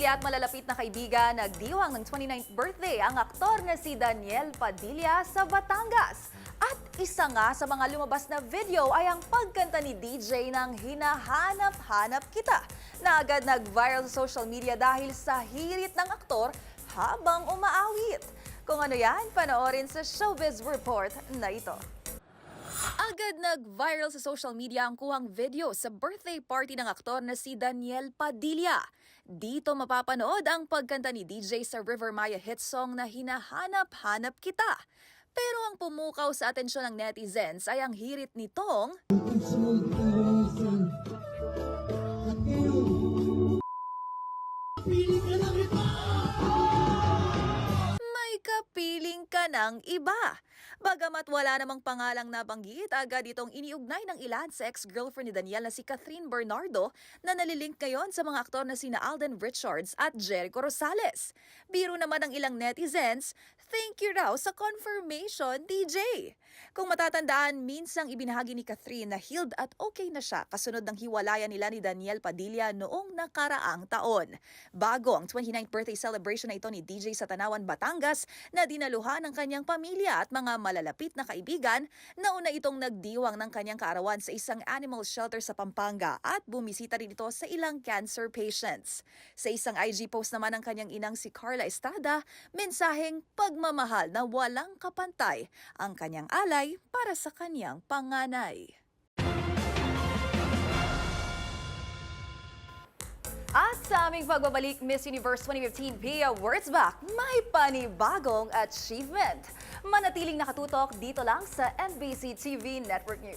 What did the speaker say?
pamilya at malalapit na kaibigan, nagdiwang ng 29th birthday ang aktor na si Daniel Padilla sa Batangas. At isa nga sa mga lumabas na video ay ang pagkanta ni DJ ng Hinahanap-Hanap Kita, na agad nag-viral sa social media dahil sa hirit ng aktor habang umaawit. Kung ano yan, panoorin sa Showbiz Report na ito. Agad nag-viral sa social media ang kuhang video sa birthday party ng aktor na si Daniel Padilla. Dito mapapanood ang pagkanta ni DJ sa River Maya hit song na Hinahanap-Hanap Kita. Pero ang pumukaw sa atensyon ng netizens ay ang hirit nitong may kapiling ka ng iba. Bagamat wala namang pangalang nabanggit, agad itong iniugnay ng ilan sa ex-girlfriend ni Daniel na si Catherine Bernardo na nalilink ngayon sa mga aktor na sina Alden Richards at Jericho Rosales. Biro naman ng ilang netizens, thank you raw sa confirmation, DJ. Kung matatandaan, minsang ibinahagi ni Catherine na healed at okay na siya kasunod ng hiwalayan nila ni Daniel Padilla noong nakaraang taon. Bago ang 29th birthday celebration na ito ni DJ sa Tanawan, Batangas, na dinaluhan ng kanyang pamilya at mga malalapit na kaibigan, nauna itong nagdiwang ng kanyang kaarawan sa isang animal shelter sa Pampanga at bumisita rin ito sa ilang cancer patients. Sa isang IG post naman ng kanyang inang si Carla Estrada, mensaheng pagmamahal na walang kapantay ang kanyang alay para sa kanyang panganay. At sa aming pagbabalik Miss Universe 2015 Pia Words Back, may panibagong achievement. Manatiling nakatutok dito lang sa NBC TV Network News.